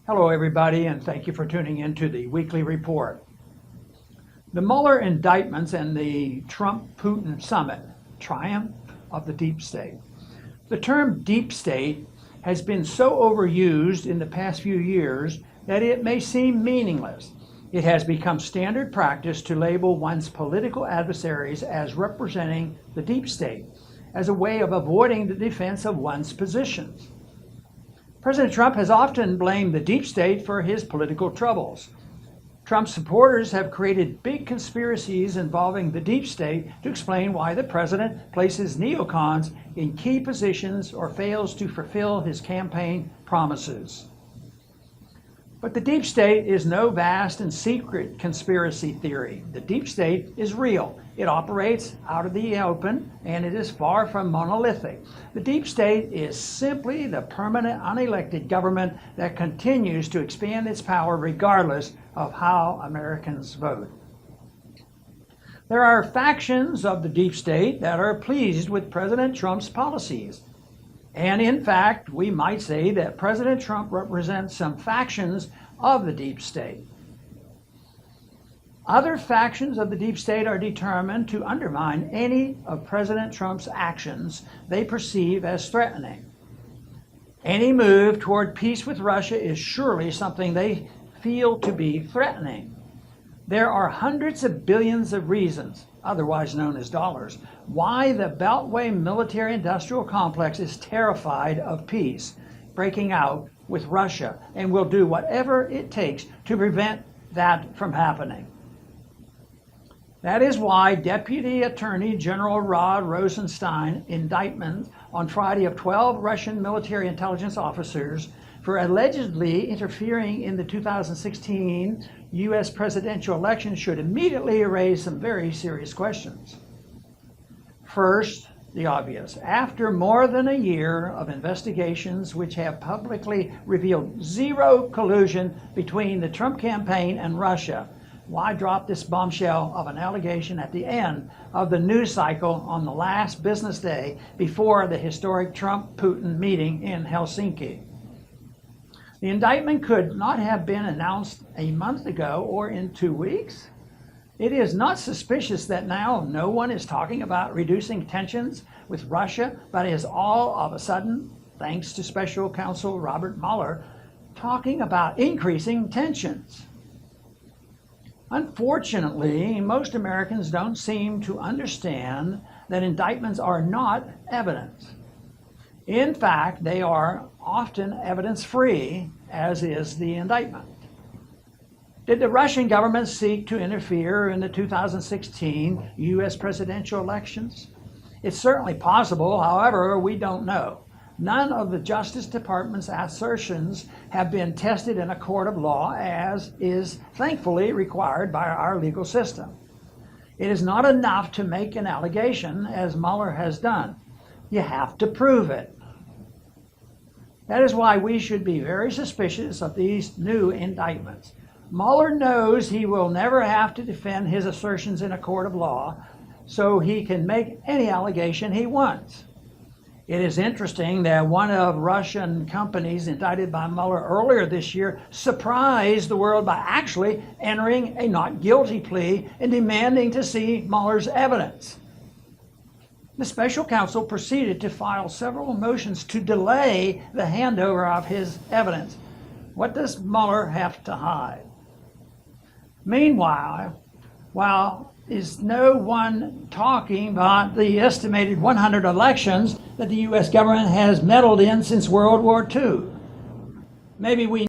Hello, everybody, and thank you for tuning in to the weekly report. The Mueller indictments and the Trump-Putin summit, triumph of the deep state. The term deep state has been so overused in the past few years that it may seem meaningless. It has become standard practice to label one's political adversaries as representing the deep state, as a way of avoiding the defense of one's positions. President Trump has often blamed the deep state for his political troubles. Trump's supporters have created big conspiracies involving the deep state to explain why the president places neocons in key positions or fails to fulfill his campaign promises. But the deep state is no vast and secret conspiracy theory. The deep state is real. It operates out of the open, and it is far from monolithic. The deep state is simply the permanent unelected government that continues to expand its power regardless of how Americans vote. There are factions of the deep state that are pleased with President Trump's policies. And in fact, we might say that President Trump represents some factions of the deep state. Other factions of the deep state are determined to undermine any of President Trump's actions they perceive as threatening. Any move toward peace with Russia is surely something they feel to be threatening. There are hundreds of billions of reasons, otherwise known as dollars, why the Beltway military-industrial complex is terrified of peace breaking out with Russia and will do whatever it takes to prevent that from happening. That is why Deputy Attorney General Rod Rosenstein indictment on Friday of 12 Russian military intelligence officers for allegedly interfering in the 2016 U.S. presidential election should immediately raise some very serious questions. First, the obvious. After more than a year of investigations which have publicly revealed zero collusion between the Trump campaign and Russia, why drop this bombshell of an allegation at the end of the news cycle on the last business day before the historic Trump-Putin meeting in Helsinki? The indictment could not have been announced a month ago or in 2 weeks. It is not suspicious that now no one is talking about reducing tensions with Russia, but is all of a sudden, thanks to Special Counsel Robert Mueller, talking about increasing tensions. Unfortunately, most Americans don't seem to understand that indictments are not evidence. In fact, they are often evidence-free, as is the indictment. Did the Russian government seek to interfere in the 2016 U.S. presidential elections? It's certainly possible, however, we don't know. None of the Justice Department's assertions have been tested in a court of law, as is thankfully required by our legal system. It is not enough to make an allegation, as Mueller has done. You have to prove it. That is why we should be very suspicious of these new indictments. Mueller knows he will never have to defend his assertions in a court of law, so he can make any allegation he wants. It is interesting that one of Russian companies indicted by Mueller earlier this year surprised the world by actually entering a not guilty plea and demanding to see Mueller's evidence. The special counsel proceeded to file several motions to delay the handover of his evidence. What does Mueller have to hide? Meanwhile, is no one talking about the estimated 100 elections that the U.S. government has meddled in since World War II? Maybe we